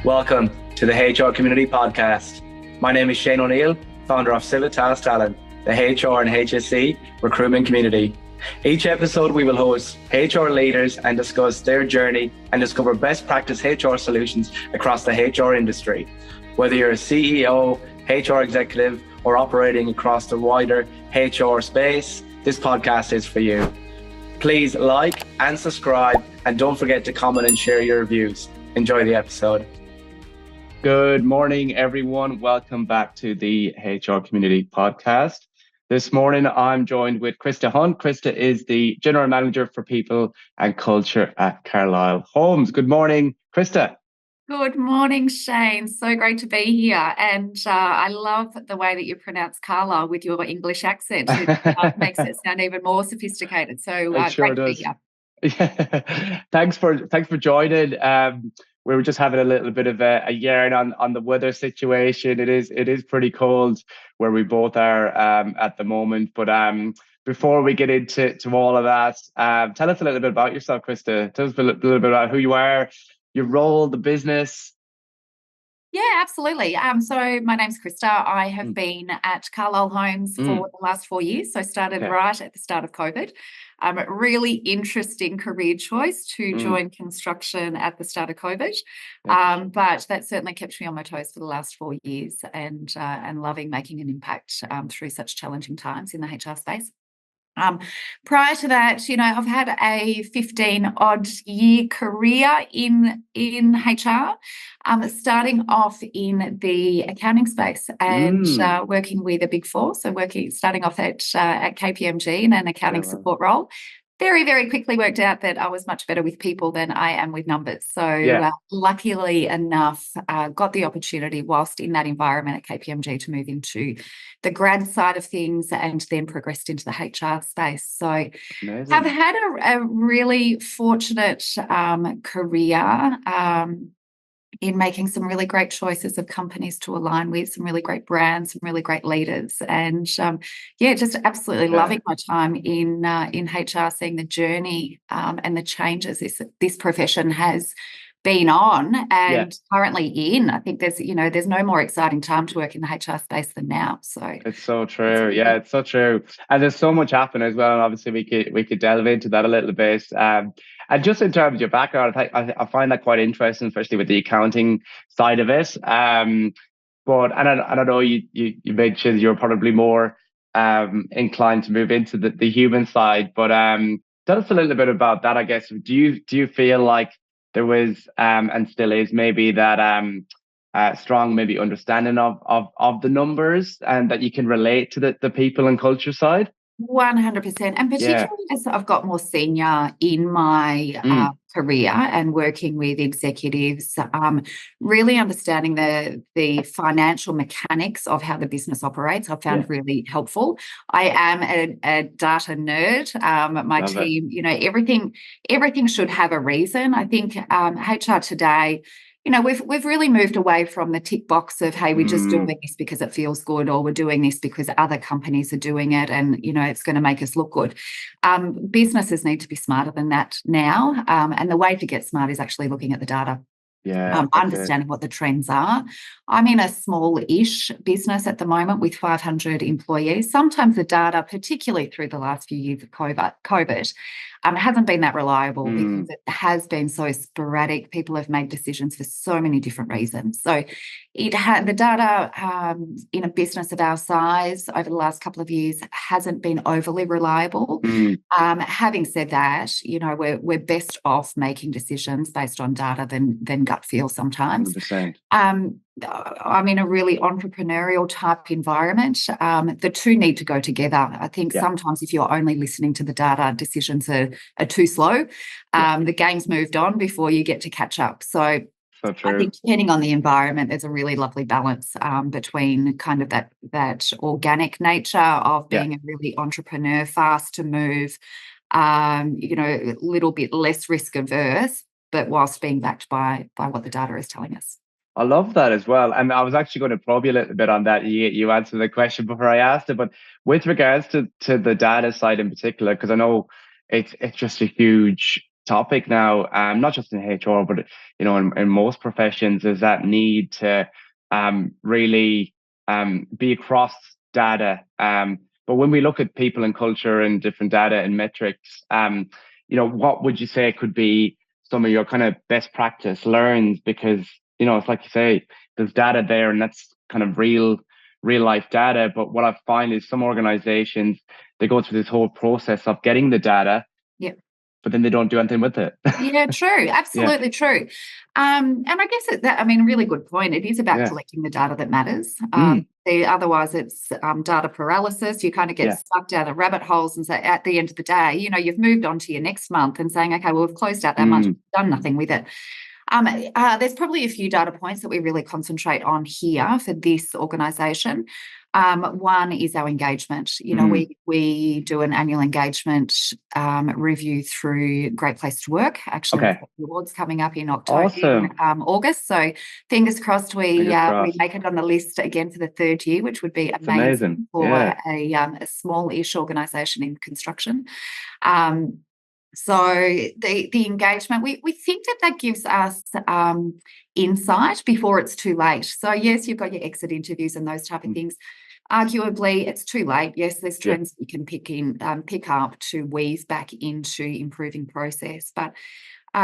Welcome to the HR Community Podcast. My name is Shane O'Neill, founder of Civitas Talent, the HR and HSE recruitment community. Each episode, we will host HR leaders and discuss their journey and discover best practice HR solutions across the HR industry. Whether you're a CEO, HR executive, or operating across the wider HR space, this podcast is for you. Please like and subscribe, and don't forget to comment and share your reviews. Enjoy the episode. Good morning, everyone. Welcome back to the HR Community Podcast. This morning, I'm joined with Krista Hunt. Krista is the General Manager for People and Culture at Carlisle Homes. Good morning, Krista. Good morning, Shane. So great to be here. And I love the way that you pronounce Carlisle with your English accent. It makes it sound even more sophisticated. So sure great to be here. Yeah. Thanks for joining. We were just having a little bit of a yarn on the weather situation. It is pretty cold where we both are at the moment. But before we get into all of that, tell us a little bit about yourself, Krista. Tell us a little bit about who you are, your role, the business. Yeah, absolutely. So my name's Krista. I have been at Carlisle Homes for the last 4 years. So started right at the start of COVID. A really interesting career choice to join construction at the start of COVID. But that certainly kept me on my toes for the last 4 years and loving making an impact through such challenging times in the HR space. Prior to that, I've had a 15-odd year career in HR, starting off in the accounting space and working with a Big Four. So starting off at KPMG in an accounting support role. Very, very quickly worked out that I was much better with people than I am with numbers. So luckily enough, got the opportunity whilst in that environment at KPMG to move into the grad side of things and then progressed into the HR space. So Amazing. I've had a really fortunate career in making some really great choices of companies to align with, some really great brands, some really great leaders. And just absolutely loving my time in HR, seeing the journey and the changes this profession has been on and currently in. I think there's no more exciting time to work in the HR space than now. So it's so true. Yeah, it's so true. And there's so much happening as well. And obviously we could delve into that a little bit. And just in terms of your background, I find that quite interesting, especially with the accounting side of it. But I know you mentioned you're probably more inclined to move into the human side. But tell us a little bit about that. I guess do you feel like there was and still is maybe that strong maybe understanding of the numbers and that you can relate to the people and culture side? 100%. And particularly as I've got more senior in my career and working with executives, really understanding the financial mechanics of how the business operates, I've found really helpful. I am a data nerd. My Love team, everything should have a reason. I think HR today, we've really moved away from the tick box of, hey, we're just doing this because it feels good, or we're doing this because other companies are doing it and, it's going to make us look good. Businesses need to be smarter than that now. And the way to get smart is actually looking at the data. Understanding what the trends are. I'm in a small-ish business at the moment with 500 employees. Sometimes the data, particularly through the last few years of COVID, hasn't been that reliable because it has been so sporadic. People have made decisions for so many different reasons. So the data in a business of our size over the last couple of years hasn't been overly reliable. Having said that, we're best off making decisions based on data than gut feel sometimes. 100%. I'm in a really entrepreneurial type environment. The two need to go together. I think sometimes if you're only listening to the data, decisions are too slow. The game's moved on before you get to catch up. So So true. I think depending on the environment, there's a really lovely balance between kind of that organic nature of being a really entrepreneur, fast to move, a little bit less risk averse, but whilst being backed by what the data is telling us. I love that as well. And I was actually going to probe you a little bit on that. You answered the question before I asked it, but with regards to the data side in particular, because I know it's just a huge topic now, not just in HR, but in most professions, is that need to really be across data. But when we look at people and culture and different data and metrics, what would you say could be some of your kind of best practice learns? Because it's like you say, there's data there, and that's kind of real life data. But what I find is some organizations, they go through this whole process of getting the data, but then they don't do anything with it. Yeah, true. Absolutely true. And I guess really good point. It is about collecting the data that matters. Otherwise, it's data paralysis. You kind of get sucked down the rabbit holes, and say at the end of the day, you've moved on to your next month and saying, okay, well, we've closed out that month, we've done nothing with it. There's probably a few data points that we really concentrate on here for this organisation. One is our engagement. We do an annual engagement review through Great Place to Work. Actually, the awards coming up in October, August. So fingers crossed we make it on the list again for the third year, which would be amazing for a small-ish organisation in construction. So the engagement, we think that gives us insight before it's too late. So yes, you've got your exit interviews and those type of things. Arguably, it's too late. Yes, there's trends you can pick up to weave back into improving process, but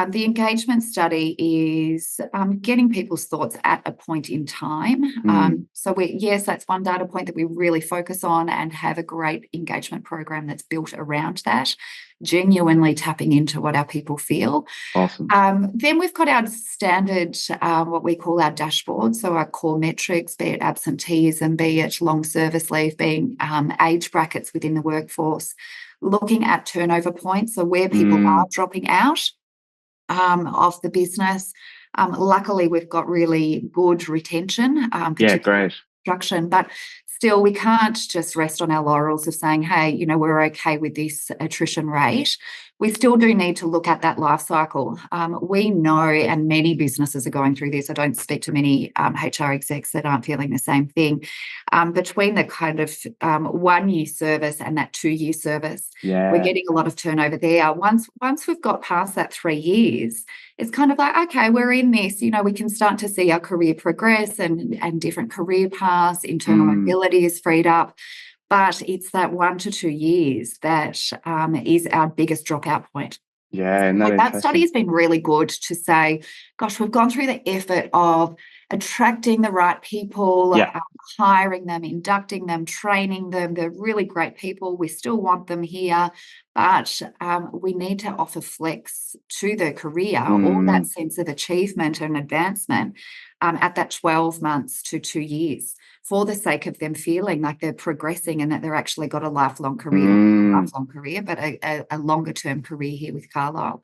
the engagement study is getting people's thoughts at a point in time. So that's one data point that we really focus on and have a great engagement program that's built around that, genuinely tapping into what our people feel. Awesome. Then we've got our standard, what we call our dashboard. So our core metrics, be it absenteeism, be it long service leave, being age brackets within the workforce, looking at turnover points, so where people are dropping out of the business. Luckily, we've got really good retention, particularly construction, but still we can't just rest on our laurels of saying, hey, we're okay with this attrition rate. We still do need to look at that life cycle. We know, and many businesses are going through this. I don't speak to many HR execs that aren't feeling the same thing. Between the kind of 1 year service and that 2 year service, we're getting a lot of turnover there. Once we've got past that 3 years, it's kind of like, okay, we're in this, we can start to see our career progress and different career paths, internal mobility is freed up. But it's that 1 to 2 years that is our biggest dropout point. Yeah, and that study has been really good to say, gosh, we've gone through the effort of attracting the right people, hiring them, inducting them, training them. They're really great people. We still want them here, but we need to offer flex to their career or that sense of achievement and advancement at that 12 months to 2 years, for the sake of them feeling like they're progressing and that they're actually got a lifelong career, but a longer term career here with Carlisle.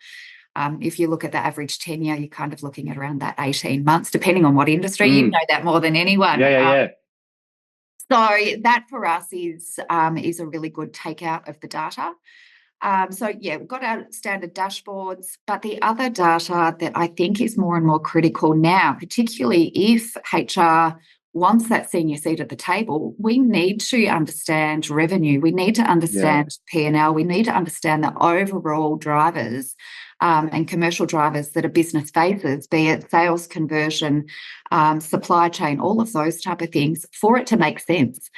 If you look at the average tenure, you're kind of looking at around that 18 months, depending on what industry. You know that more than anyone. So that for us is a really good takeout of the data. We've got our standard dashboards, but the other data that I think is more and more critical now, particularly if HR wants that senior seat at the table, we need to understand revenue. We need to understand P&L. We need to understand the overall drivers and commercial drivers that a business faces, be it sales, conversion, supply chain, all of those type of things, for it to make sense.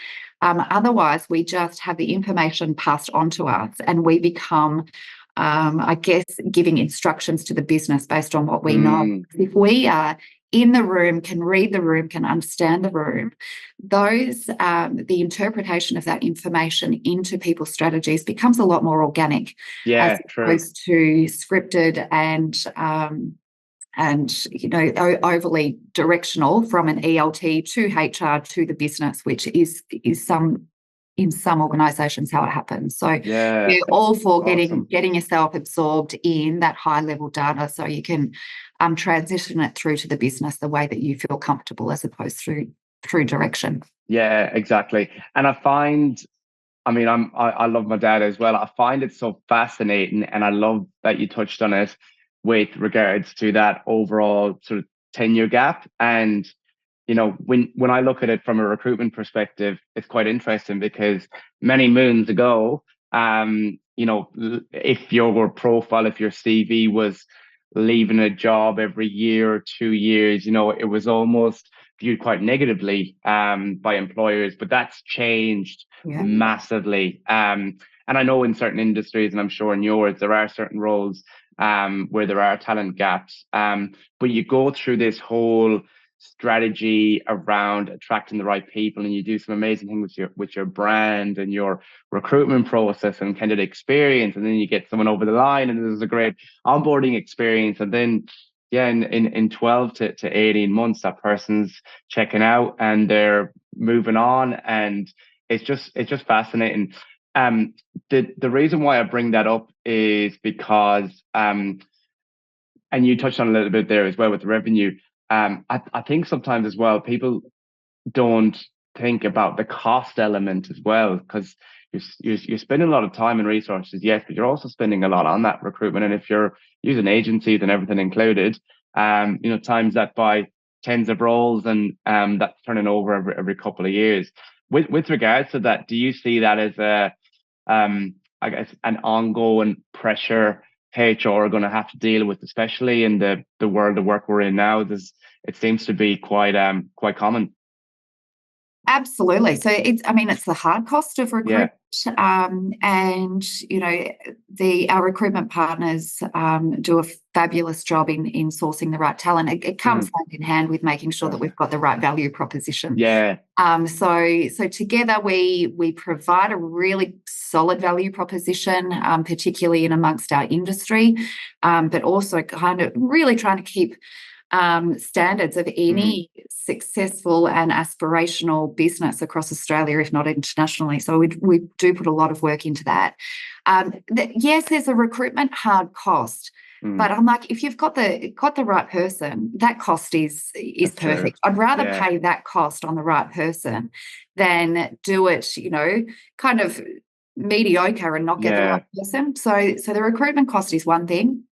Otherwise, we just have the information passed on to us and we become, giving instructions to the business based on what we know. If we are in the room, can read the room, can understand the room, the interpretation of that information into people's strategies becomes a lot more organic, as opposed to scripted and overly directional from an ELT to HR to the business, which is in some organisations how it happens. So we're all for getting yourself absorbed in that high level data so you can transition it through to the business the way that you feel comfortable, as opposed through direction. Yeah, exactly. And I find, I love my data as well. I find it so fascinating, and I love that you touched on it with regards to that overall sort of tenure gap. And when I look at it from a recruitment perspective, it's quite interesting because many moons ago, if your profile, if your CV was leaving a job every year or 2 years, it was almost viewed quite negatively by employers, but that's changed massively. And I know in certain industries, and I'm sure in yours, there are certain roles where there are talent gaps. But you go through this whole strategy around attracting the right people, and you do some amazing things with your brand and your recruitment process and candidate experience, and then you get someone over the line, and there's a great onboarding experience, and then in 12 to 18 months, that person's checking out and they're moving on, and it's just fascinating. The reason why I bring that up is because and you touched on a little bit there as well with the revenue. I think sometimes as well, people don't think about the cost element as well, because you're spending a lot of time and resources, yes, but you're also spending a lot on that recruitment. And if you're using agencies and everything included, times that by tens of roles, and that's turning over every couple of years. With regards to that, do you see that as I guess an ongoing pressure HR are going to have to deal with, especially in the world of work we're in now? It seems to be quite common. Absolutely. So it's the hard cost of recruitment. And our recruitment partners do a fabulous job in sourcing the right talent. It comes hand in hand with making sure that we've got the right value proposition. So together we provide a really solid value proposition, particularly in amongst our industry, but also kind of really trying to keep standards of any successful and aspirational business across Australia, if not internationally. So we do put a lot of work into that. Yes, there's a recruitment hard cost, but I'm like, if you've got the right person, that cost is perfect. True. I'd rather pay that cost on the right person than do it, kind of mediocre and not get the right person. So the recruitment cost is one thing.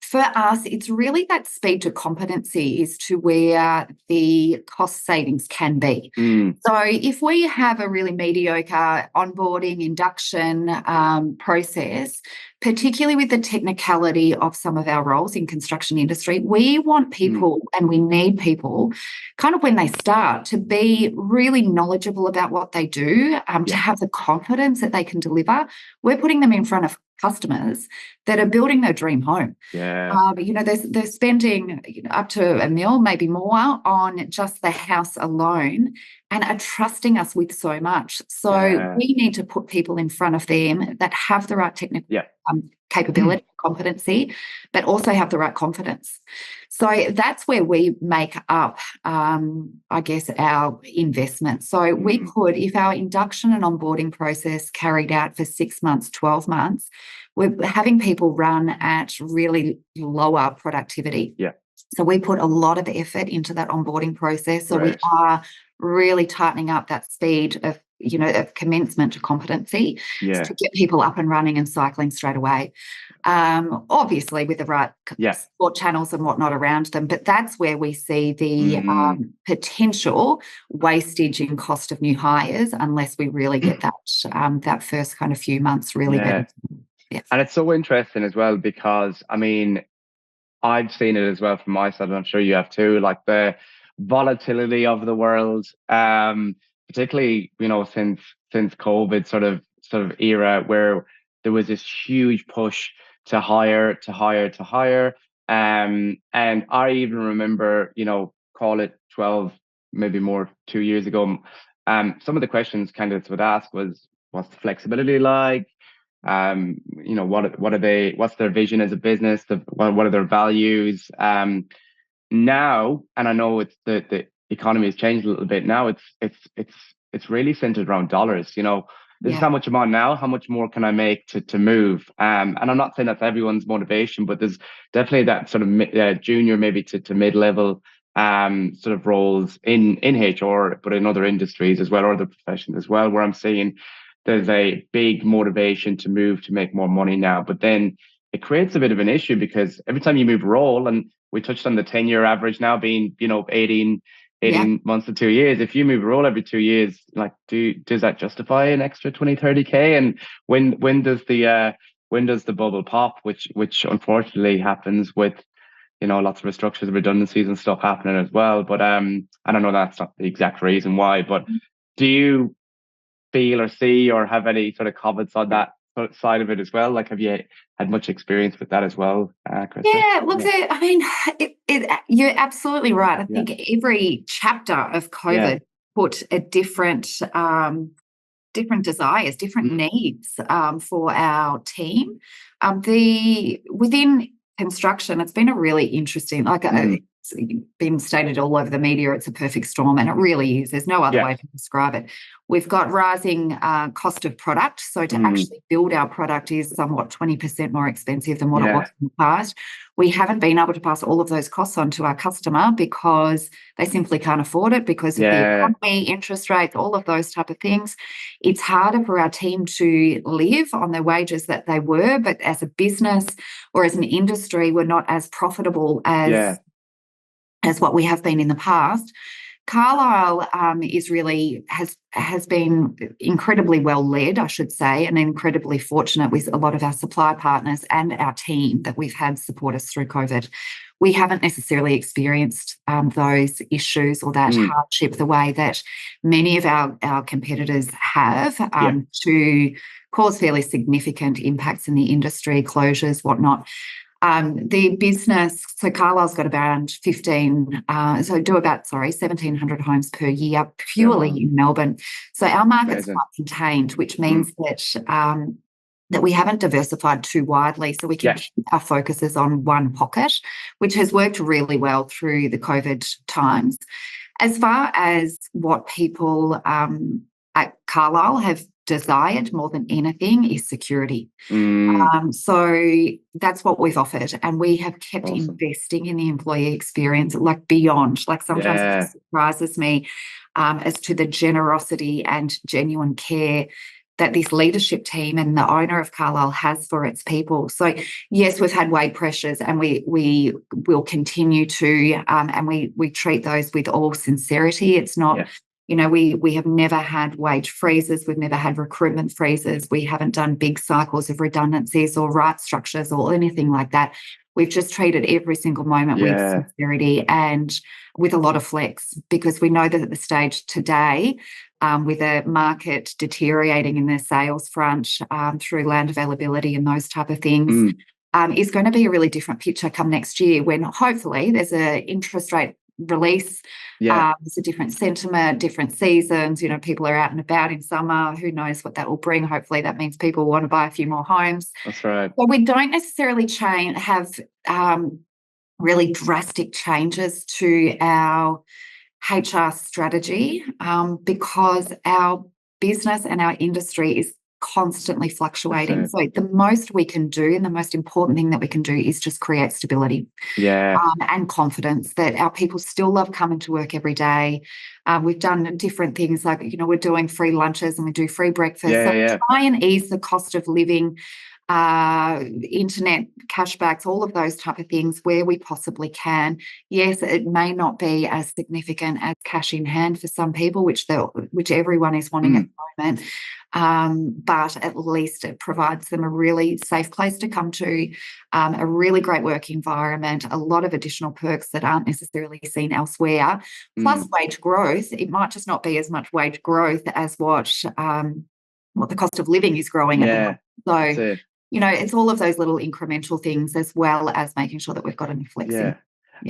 For us, it's really that speed to competency is to where the cost savings can be. So if we have a really mediocre onboarding, induction process, particularly with the technicality of some of our roles in construction industry, we want people and we need people kind of when they start to be really knowledgeable about what they do, to have the confidence that they can deliver. We're putting them in front of customers that are building their dream home. They're spending up to $1 million, maybe more, on just the house alone, and are trusting us with so much. So we need to put people in front of them that have the right technical capability, competency, but also have the right confidence. So that's where we make up, I guess, our investment. So we could, if our induction and onboarding process carried out for 6 months, 12 months, we're having people run at really lower productivity. So we put a lot of effort into that onboarding process. So we are really tightening up that speed of commencement to competency to get people up and running and cycling straight away. Obviously with the right support channels and whatnot around them, but that's where we see the potential wastage in cost of new hires unless we really get that first kind of few months really better. And it's so interesting as well, because I've seen it as well from my side, and I'm sure you have too, like the volatility of the world, particularly since COVID sort of era, where there was this huge push to hire. And I even remember, call it 12, maybe more, 2 years ago, some of the questions candidates would ask was, what's the flexibility like? What are they? What's their vision as a business? What are their values? Now, and I know it's the economy has changed a little bit. Now it's really centered around dollars. This is how much I'm on now. How much more can I make to move? And I'm not saying that's everyone's motivation, but there's definitely that sort of junior, maybe to mid-level sort of roles in HR, but in other industries as well, or other professions as well, where I'm seeing there's a big motivation to move to make more money now. But then it creates a bit of an issue, because every time you move role, and we touched on the 10-year average now being, 18 18 months to 2 years. If you move a role every 2 years, like, does that justify an extra 20, 30K? And when does the bubble pop, which unfortunately happens with, lots of restructures, redundancies and stuff happening as well. But I don't know, that's not the exact reason why, but do you feel or see or have any sort of comments on that side of it as well? Like, have you had much experience with that as well, Krista? Yeah, look, I mean, you're absolutely right. I think every chapter of COVID put a different desires, different needs for our team. Within construction, it's been a really interesting, it's been stated all over the media, it's a perfect storm, and it really is. There's no other way to describe it. We've got rising cost of product. So to actually build our product is somewhat 20% more expensive than what it was in the past. We haven't been able to pass all of those costs on to our customer because they simply can't afford it because of the economy, interest rates, all of those type of things. It's harder for our team to live on their wages that they were, but as a business or as an industry, we're not as profitable as what we have been in the past. Carlisle has been incredibly well led, I should say, and incredibly fortunate with a lot of our supply partners and our team that we've had support us through COVID. We haven't necessarily experienced those issues or that hardship the way that many of our competitors have to cause fairly significant impacts in the industry, closures, whatnot. The business, so Carlisle's got around 1,700 homes per year purely in Melbourne. So our market's quite contained, which means that we haven't diversified too widely. So we can keep our focuses on one pocket, which has worked really well through the COVID times. As far as what people at Carlisle have desired more than anything is security. So that's what we've offered, and we have kept investing in the employee experience, like beyond. Like sometimes it surprises me as to the generosity and genuine care that this leadership team and the owner of Carlisle has for its people. So yes, we've had wage pressures, and we will continue to, and we treat those with all sincerity. It's not. We have never had wage freezes. We've never had recruitment freezes. We haven't done big cycles of redundancies or right structures or anything like that. We've just treated every single moment with sincerity and with a lot of flex, because we know that at the stage today, with a market deteriorating in the sales front through land availability and those type of things, is going to be a really different picture come next year when hopefully there's an interest rate release. There's a different sentiment, different seasons. People are out and about in summer. Who knows what that will bring? Hopefully that means people want to buy a few more homes. That's right. But we don't necessarily have really drastic changes to our HR strategy because our business and our industry is constantly fluctuating. So the most we can do, and the most important thing that we can do, is just create stability and confidence that our people still love coming to work every day. We've done different things like, we're doing free lunches and we do free breakfast. Try and ease the cost of living, internet cashbacks, all of those type of things where we possibly can. Yes, it may not be as significant as cash in hand for some people, which everyone is wanting at the moment. But at least it provides them a really safe place to come to, a really great work environment, a lot of additional perks that aren't necessarily seen elsewhere, plus wage growth. It might just not be as much wage growth as what the cost of living is growing at the moment. So, it's all of those little incremental things, as well as making sure that we've got enough flexing.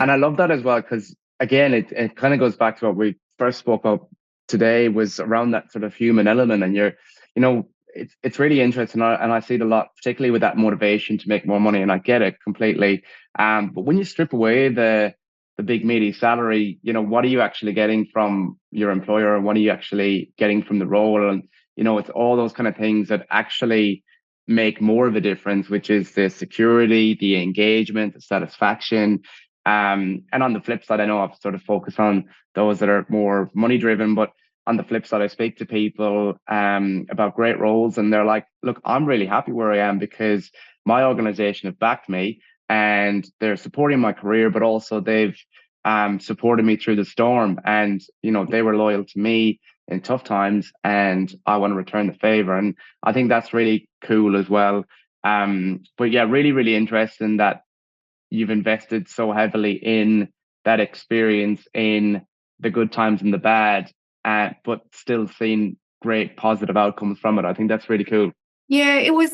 And I love that as well, because again, it kind of goes back to what we first spoke about today, was around that sort of human element. And it's really interesting, and I see it a lot, particularly with that motivation to make more money, and I get it completely. But when you strip away the big meaty salary, what are you actually getting from your employer, and what are you actually getting from the role? And it's all those kind of things that actually make more of a difference, which is the security, the engagement, the satisfaction. And on the flip side, I know I've sort of focused on those that are more money driven, but on the flip side, I speak to people about great roles, and they're like, look, I'm really happy where I am because my organization have backed me and they're supporting my career, but also they've supported me through the storm, and they were loyal to me in tough times, and I want to return the favor. And I think that's really cool as well. But yeah, really, really interesting that you've invested so heavily in that experience, in the good times and the bad, but still seeing great positive outcomes from it. I think that's really cool. Yeah, it was.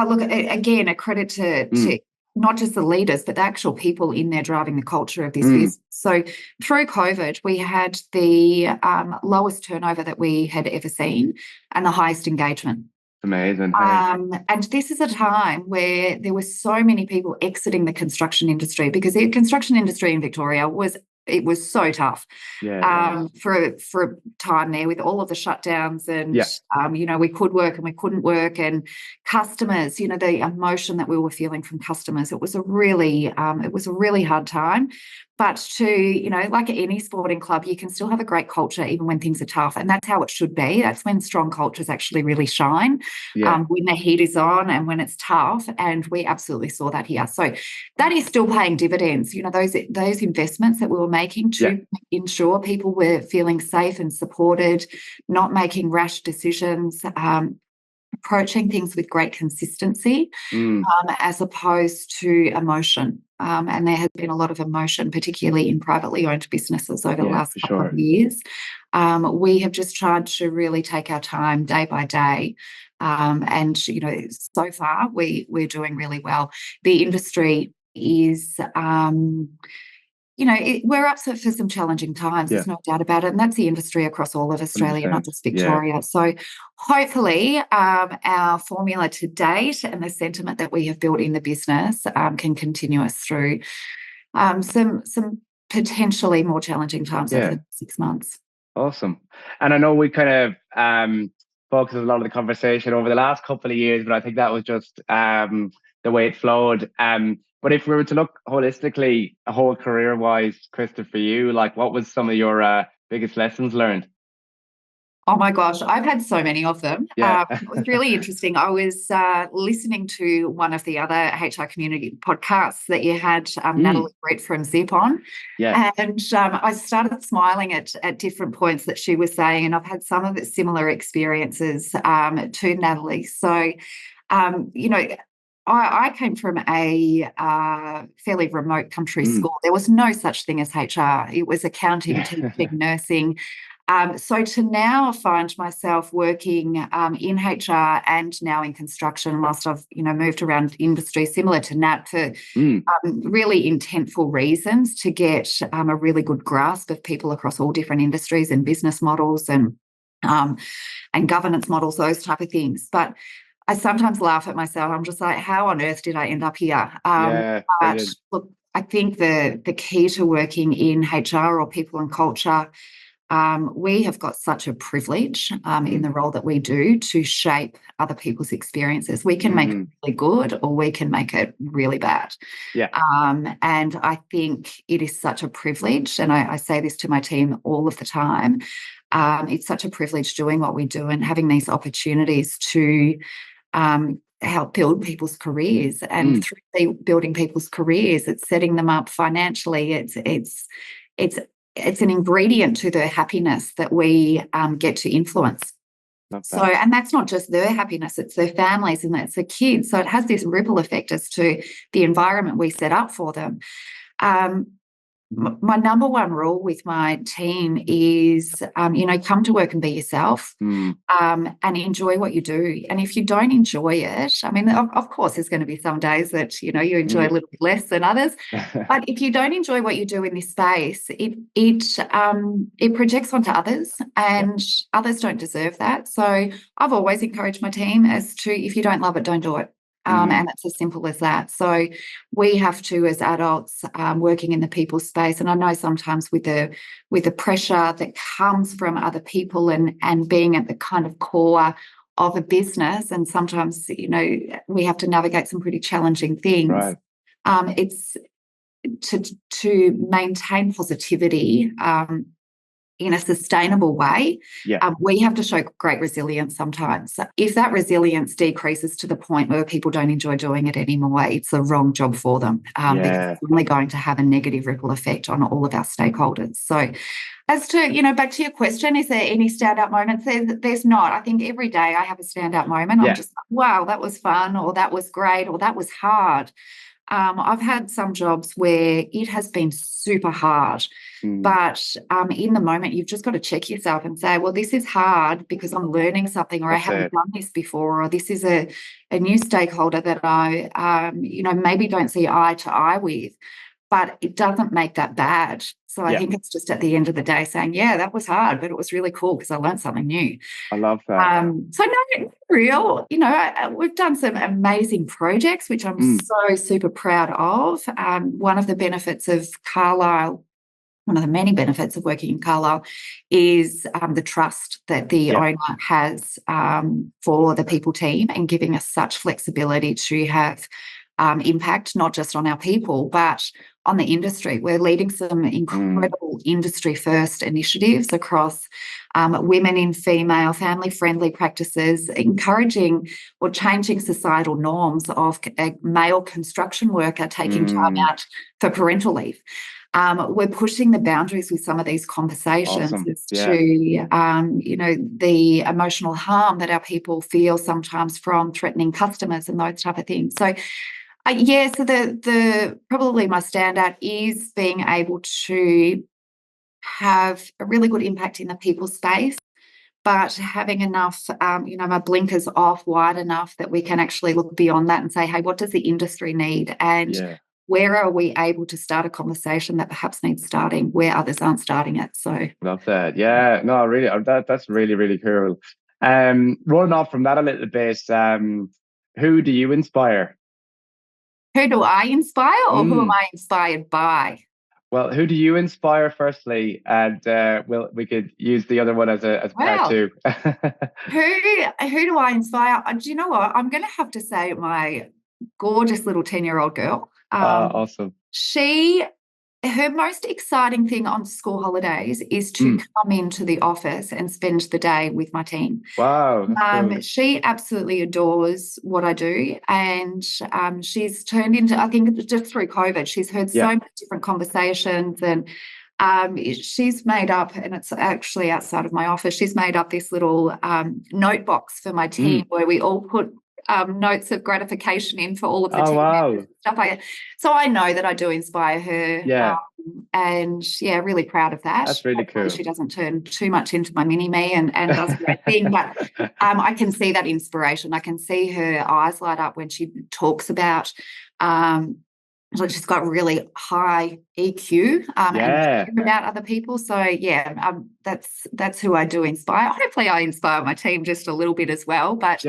Look, again, a credit to not just the leaders, but the actual people in there driving the culture of this business. So through COVID, we had the lowest turnover that we had ever seen and the highest engagement. Amazing. And this is a time where there were so many people exiting the construction industry, because the construction industry in Victoria was so tough for a time there, with all of the shutdowns and we could work and we couldn't work, and customers, the emotion that we were feeling from customers, it was a really hard time. But to, like any sporting club, you can still have a great culture even when things are tough. And that's how it should be. That's when strong cultures actually really shine, when the heat is on and when it's tough. And we absolutely saw that here. So that is still paying dividends, those investments that we were making to ensure people were feeling safe and supported, not making rash decisions, approaching things with great consistency, as opposed to emotion. And there has been a lot of emotion, particularly in privately owned businesses over the last couple of years. We have just tried to really take our time day by day. And, so far we're doing really well. The industry is... we're up for some challenging times. There's no doubt about it. And that's the industry across all of Australia, not just Victoria. So hopefully our formula to date and the sentiment that we have built in the business can continue us through some potentially more challenging times over the next 6 months. Awesome. And I know we kind of focused a lot of the conversation over the last couple of years, but I think that was just the way it flowed. But if we were to look holistically, whole career-wise, Krista, for you, like, what was some of your biggest lessons learned? Oh my gosh, I've had so many of them. It was really interesting. I was listening to one of the other HR community podcasts that you had, Natalie Brett from Zip on. And I started smiling at different points that she was saying, and I've had some of the similar experiences to Natalie. So, I came from a fairly remote country school. There was no such thing as HR. It was accounting, teaching, nursing. So to now find myself working in HR and now in construction, whilst I've moved around industry similar to Nat for really intentful reasons, to get a really good grasp of people across all different industries and business models and governance models, those type of things. But I sometimes laugh at myself. I'm just like, how on earth did I end up here? But look, I think the key to working in HR or people and culture, we have got such a privilege in the role that we do to shape other people's experiences. We can make it really good, or we can make it really bad. And I think it is such a privilege, and I say this to my team all of the time, it's such a privilege doing what we do and having these opportunities to help build people's careers. And through building people's careers, it's setting them up financially. It's an ingredient to their happiness that we get to influence. So, and that's not just their happiness, it's their families and it's the kids. So it has this ripple effect as to the environment we set up for them. My number one rule with my team is, come to work and be yourself, and enjoy what you do. And if you don't enjoy it, I mean, of course, there's going to be some days that, you enjoy a little bit less than others. But if you don't enjoy what you do in this space, it projects onto others, and others don't deserve that. So I've always encouraged my team as to, if you don't love it, don't do it. And it's as simple as that. So we have to, as adults, working in the people space, and I know sometimes with the pressure that comes from other people and being at the kind of core of a business, and sometimes we have to navigate some pretty challenging things. It's to maintain positivity. in a sustainable way, we have to show great resilience sometimes. So if that resilience decreases to the point where people don't enjoy doing it anymore, it's the wrong job for them, because it's only going to have a negative ripple effect on all of our stakeholders. So as to, back to your question, is there any standout moments? There's not. I think every day I have a standout moment. I'm just like, wow, that was fun, or that was great, or that was hard. I've had some jobs where it has been super hard, but in the moment, you've just got to check yourself and say, well, this is hard because I'm learning something, or I haven't done this before, or this is a new stakeholder that I, maybe don't see eye to eye with, but it doesn't make that bad. So I think it's just at the end of the day saying, yeah, that was hard, but it was really cool because I learned something new. I love that. So no, real, we've done some amazing projects, which I'm so super proud of. One of the benefits of Carlisle, one of the many benefits of working in Carlisle, is the trust that the owner has for the people team, and giving us such flexibility to have impact, not just on our people, but on the industry. We're leading some incredible industry-first initiatives across women in female, family-friendly practices, encouraging or changing societal norms of a male construction worker taking time out for parental leave. We're pushing the boundaries with some of these conversations as to, the emotional harm that our people feel sometimes from threatening customers and those type of things. So, so the probably my standout is being able to have a really good impact in the people space, but having enough, my blinkers off wide enough that we can actually look beyond that and say, hey, what does the industry need? And where are we able to start a conversation that perhaps needs starting where others aren't starting it? So love that. Yeah, no, really, that's really, really cool. Running off from that a little bit, who do you inspire? Who do I inspire, or who am I inspired by? Well, who do you inspire firstly, and we could use the other one as part two. Who do I inspire? Do you know what? I'm going to have to say my gorgeous little 10-year-old girl. Awesome. Her most exciting thing on school holidays is to come into the office and spend the day with my team. Wow. Cool. She absolutely adores what I do, and she's turned into, I think just through COVID, she's heard so many different conversations, and she's made up, and it's actually outside of my office, she's made up this little note box for my team where we all put notes of gratification in for all of the team members and stuff like that. So I know that I do inspire her. And really proud of that. That's really cool. She doesn't turn too much into my mini-me and does a great thing, but I can see that inspiration. I can see her eyes light up when she talks about she's got really high EQ and about other people. So that's who I do inspire. Hopefully I inspire my team just a little bit as well, but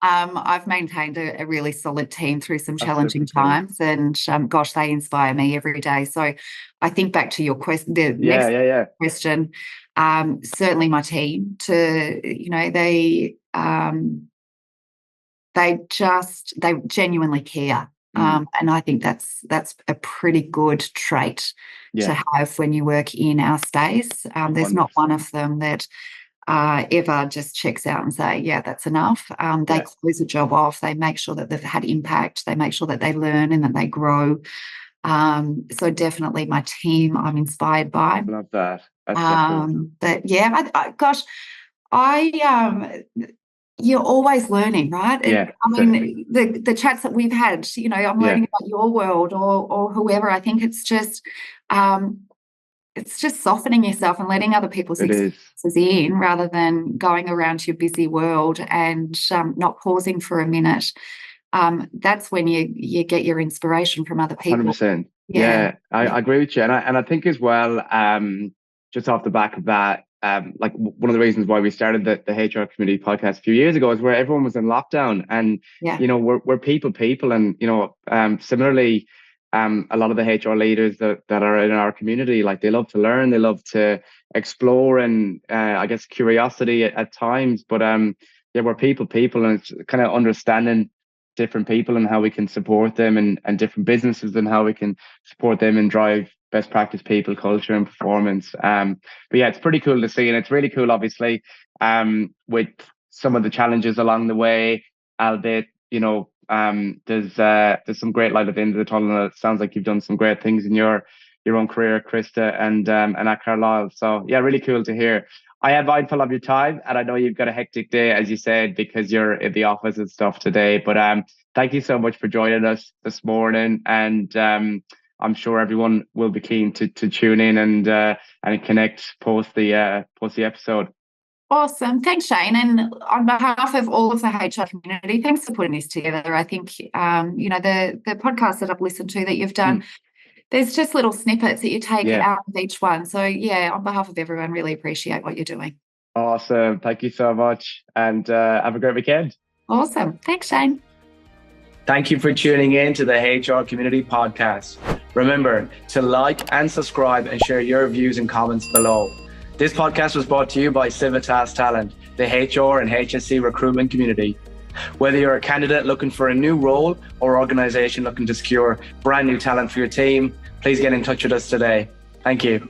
I've maintained a really solid team through some challenging times, and gosh, they inspire me every day. So I think back to your question, the next question, certainly my team, they genuinely care. And I think that's a pretty good trait to have when you work in our space. There's not one of them that ever just checks out and say, that's enough. They close a job off. They make sure that they've had impact. They make sure that they learn and that they grow. So definitely my team I'm inspired by. Love that. That's awesome. But you're always learning, right? Yeah. I mean, the chats that we've had, I'm learning about your world or whoever. I think it's just softening yourself and letting other people's experiences in, rather than going around your busy world and not pausing for a minute. That's when you get your inspiration from other people. 100%. Yeah, I agree with you, and I think as well, just off the back of that, like one of the reasons why we started the HR Community podcast a few years ago is where everyone was in lockdown, and we're people, and similarly. A lot of the HR leaders that are in our community, like, they love to learn, they love to explore, and I guess curiosity at times. But we're people, and it's kind of understanding different people and how we can support them, and different businesses and how we can support them and drive best practice people, culture and performance. But yeah, it's pretty cool to see. And it's really cool, obviously, with some of the challenges along the way, albeit, there's some great light at the end of the tunnel. And it sounds like you've done some great things in your own career, Krista, and at Carlisle. So yeah, really cool to hear. I am mindful of your time, and I know you've got a hectic day, as you said, because you're in the office and stuff today. But thank you so much for joining us this morning, and I'm sure everyone will be keen to tune in and connect post the episode. Awesome. Thanks, Shane. And on behalf of all of the HR community, thanks for putting this together. I think, the podcast that I've listened to that you've done, there's just little snippets that you take out of each one. So, yeah, on behalf of everyone, really appreciate what you're doing. Awesome. Thank you so much. And have a great weekend. Awesome. Thanks, Shane. Thank you for tuning in to the HR Community Podcast. Remember to like and subscribe and share your views and comments below. This podcast was brought to you by Civitas Talent, the HR and HSC recruitment community. Whether you're a candidate looking for a new role or organization looking to secure brand new talent for your team, please get in touch with us today. Thank you.